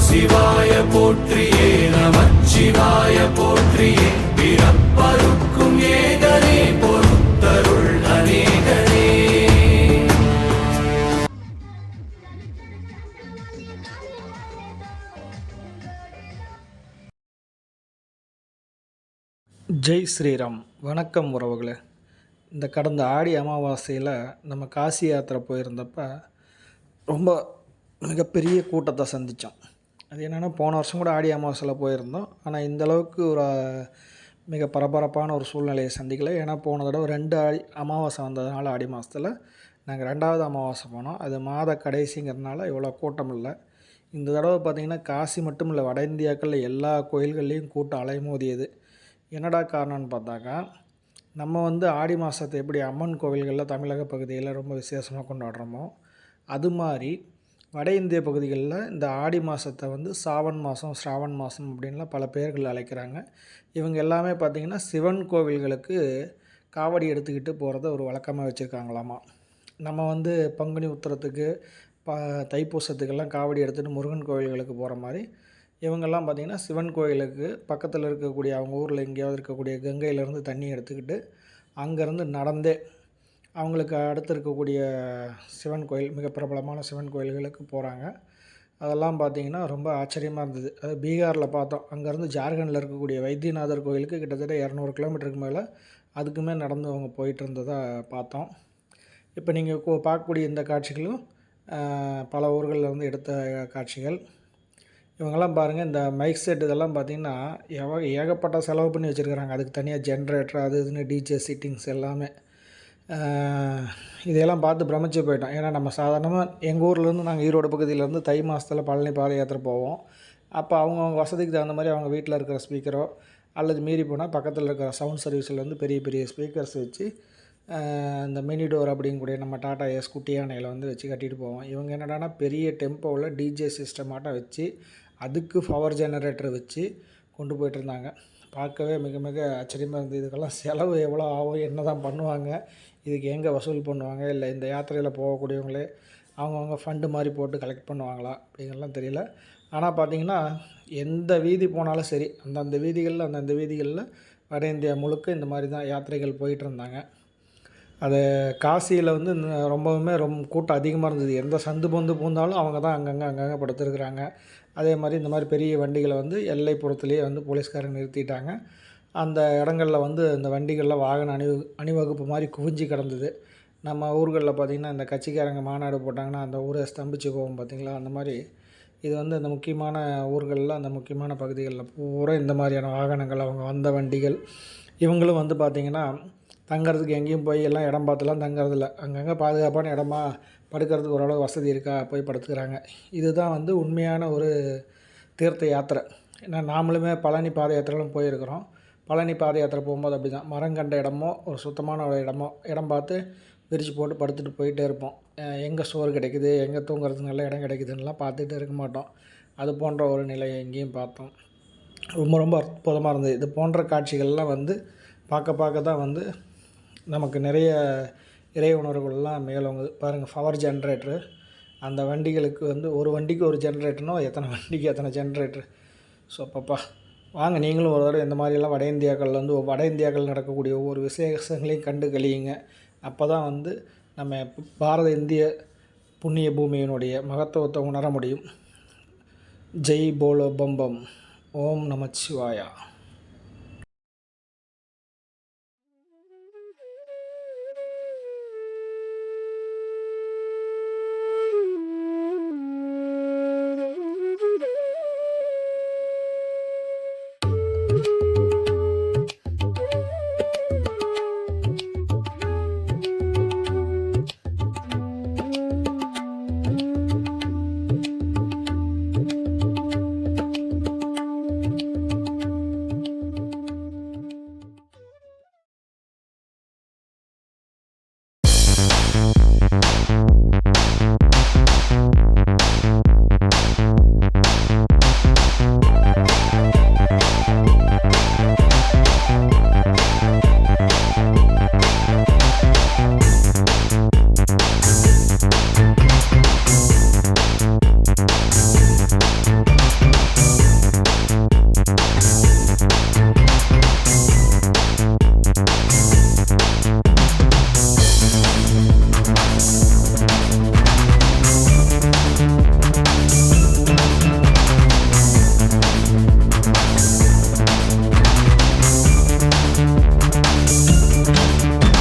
சிவாய போற்றியே நமச்சிவாய போற்றியே பிறப்பருக்கும் ஏகனே பொறுத்தருள் அநேகனே. ஜெய் ஸ்ரீராம். வணக்கம் உறவுகளே. இந்த கடந்த ஆடி அமாவாசையில் நம்ம காசி யாத்திரை போயிருந்தப்போ ரொம்ப மிகப்பெரிய கூட்டத்தை சந்தித்தோம். அது என்னென்னா, போன வருஷம் கூட ஆடி அமாவாசையில் போயிருந்தோம். ஆனால் இந்தளவுக்கு ஒரு மிக பரபரப்பான ஒரு சூழ்நிலையை சந்திக்கலை. ஏன்னா போன தடவை 2 அமாவாசை வந்ததுனால ஆடி மாதத்தில் நாங்கள் 2வது அமாவாசை போனோம். அது மாத கடைசிங்கிறதுனால இவ்வளோ கூட்டம் இல்லை. இந்த தடவை பார்த்திங்கன்னா காசி மட்டும் இல்லை, வட இந்தியாக்களில் எல்லா கோயில்கள்லேயும் கூட்டம் அலைமோதியது. என்னடா காரணம்னு பார்த்தாக்கா, நம்ம ஆடி மாதத்தை எப்படி அம்மன் கோவில்களில் தமிழக பகுதியில் ரொம்ப விசேஷமாக கொண்டாடுறோமோ, அது மாதிரி வட இந்திய பகுதிகளில் இந்த ஆடி மாதத்தை சாவன் மாதம், ஸ்ராவன் மாதம் அப்படின்லாம் பல பேர்கள் அழைக்கிறாங்க. இவங்க எல்லாமே பார்த்திங்கன்னா சிவன் கோவில்களுக்கு காவடி எடுத்துக்கிட்டு போகிறத ஒரு வழக்கமாக வச்சுருக்காங்களாமா. நம்ம பங்குனி உத்திரத்துக்கு தைப்பூசத்துக்கெல்லாம் காவடி எடுத்துகிட்டு முருகன் கோவில்களுக்கு போகிற மாதிரி இவங்கெல்லாம் பார்த்திங்கன்னா சிவன் கோயிலுக்கு பக்கத்தில் இருக்கக்கூடிய அவங்க ஊரில் எங்கேயாவது இருக்கக்கூடிய கங்கையிலேருந்து தண்ணி எடுத்துக்கிட்டு அங்கேருந்து நடந்தே அவங்களுக்கு அடுத்து இருக்கக்கூடிய சிவன் கோயில், மிக பிரபலமான சிவன் கோயில்களுக்கு போகிறாங்க. அதெல்லாம் பார்த்திங்கன்னா ரொம்ப ஆச்சரியமாக இருந்தது. அது பீகாரில் பார்த்தோம். அங்கேருந்து ஜார்க்கண்டில் இருக்கக்கூடிய வைத்தியநாதர் கோயிலுக்கு கிட்டத்தட்ட 200 கிலோமீட்டருக்கு மேலே அதுக்குமே நடந்து அவங்க போயிட்டு இருந்ததாக பார்த்தோம். இப்போ நீங்கள் பார்க்கக்கூடிய இந்த காட்சிகளும் பல ஊர்களில் எடுத்த காட்சிகள். இவங்கெல்லாம் பாருங்கள், இந்த மைக் செட் இதெல்லாம் பார்த்திங்கன்னா ஏகப்பட்ட செலவு பண்ணி வச்சுருக்கிறாங்க. அதுக்கு தனியாக ஜென்ரேட்டர், அது இதுன்னு டிஜே சிட்டிங்ஸ் எல்லாமே. இதையெல்லாம் பார்த்து பிரமிச்சு போயிட்டோம். ஏன்னா நம்ம சாதாரணமாக எங்கள் ஊர்லேருந்து நாங்கள் ஈரோடு பகுதியிலேருந்து தை மாதத்தில் பழனி பாத யாத்திரை போவோம். அப்போ அவங்கவுங்க வசதிக்கு தகுந்த மாதிரி அவங்க வீட்டில் இருக்கிற ஸ்பீக்கரோ அல்லது மீறி போனால் பக்கத்தில் இருக்கிற சவுண்ட் சர்வீஸில் பெரிய பெரிய ஸ்பீக்கர்ஸ் வச்சு இந்த மினி டோர் அப்படிங்கக்கூடிய நம்ம டாடா ஏஸ் குட்டி யானையில் வச்சு கட்டிட்டு போவோம். இவங்க என்னடானா பெரிய டெம்போவில் டிஜே சிஸ்டமாட்டம் வச்சு அதுக்கு பவர் ஜெனரேட்டர் வச்சு கொண்டு போயிட்டுருந்தாங்க. பார்க்கவே மிக மிக ஆச்சரியமாக இருந்தது. இதுக்கெல்லாம் செலவு எவ்வளோ ஆகும், என்ன தான் பண்ணுவாங்க, இதுக்கு எங்கே வசூல் பண்ணுவாங்க, இல்லை இந்த யாத்திரையில் போகக்கூடியவங்களே அவங்கவுங்க ஃபண்டு மாதிரி போட்டு கலெக்ட் பண்ணுவாங்களா அப்படிங்கிறலாம் தெரியல. ஆனால் பார்த்திங்கன்னா எந்த வீதி போனாலும் சரி, அந்தந்த வீதிகளில் வட இந்தியா முழுக்க இந்த மாதிரி தான் யாத்திரைகள் போயிட்டு இருந்தாங்க. அது காசியில் ரொம்பவுமே கூட்டம் அதிகமாக இருந்தது. எந்த சந்து பொந்து பூந்தாலும் அவங்க தான் அங்கங்கே படுத்துருக்குறாங்க. அதே மாதிரி இந்த மாதிரி பெரிய வண்டிகளை எல்லைப்புறத்துலேயே போலீஸ்காரங்க நிறுத்திட்டாங்க. அந்த இடங்களில் இந்த வண்டிகளில் வாகன அணிவகுப்பு மாதிரி குவிஞ்சு கிடந்தது. நம்ம ஊர்களில் பார்த்திங்கன்னா இந்த கட்சிக்காரங்க மாநாடு போட்டாங்கன்னா அந்த ஊரை ஸ்தம்பிச்சு போகும் பார்த்திங்களா, அந்த மாதிரி இது அந்த முக்கியமான ஊர்களில், அந்த முக்கியமான பகுதிகளில் பூரா இந்த மாதிரியான வாகனங்கள், அவங்க வந்த வண்டிகள். இவங்களும் பார்த்திங்கன்னா தங்கிறதுக்கு எங்கேயும் போய் எல்லாம் இடம் பார்த்துலாம் தங்கிறதில்ல. அங்கங்கே பாதுகாப்பான இடமா படுக்கிறதுக்கு ஓரளவு வசதி இருக்கா போய் படுத்துக்கிறாங்க. இதுதான் உண்மையான ஒரு தீர்த்த யாத்திரை. ஏன்னா நாமளுமே பழனி பாத யாத்திரைலாம் போயிருக்கிறோம். பழனி பாத யாத்திரை போகும்போது அப்படி தான், மரம் கண்ட இடமோ ஒரு சுத்தமான ஒரு இடம் பார்த்து விரித்து போட்டு படுத்துட்டு போயிட்டே இருப்போம். எங்கே சோறு கிடைக்குது, எங்கே தூங்குறதுக்கு நல்ல இடம் கிடைக்குதுன்னெலாம் பார்த்துட்டு இருக்க மாட்டோம். அது போன்ற ஒரு நிலையை எங்கேயும் பார்த்தோம். ரொம்ப ரொம்ப அற்புதமாக இருந்தது. இது போன்ற காட்சிகள்லாம் பார்க்க தான் நமக்கு நிறைய இறை உணர்வுகள்லாம் மேலோங்குது. பாருங்கள், பவர் ஜென்ரேட்டரு அந்த வண்டிகளுக்கு ஒரு வண்டிக்கு ஒரு ஜென்ரேட்டர்னோ எத்தனை வண்டிக்கு எத்தனை ஜென்ரேட்டரு. ஸோ அப்பப்பா, வாங்க நீங்களும் ஒரு தடவை இந்த மாதிரியெல்லாம் வட இந்தியாக்கள் நடக்கக்கூடிய ஒவ்வொரு விசேஷங்களையும் கண்டு கழியுங்க. அப்போ தான் நம்ம பாரத இந்திய புண்ணிய பூமியினுடைய மகத்துவத்தை உணர முடியும். ஜெய் போலோ பம்பம். ஓம் நமச்சிவாயா.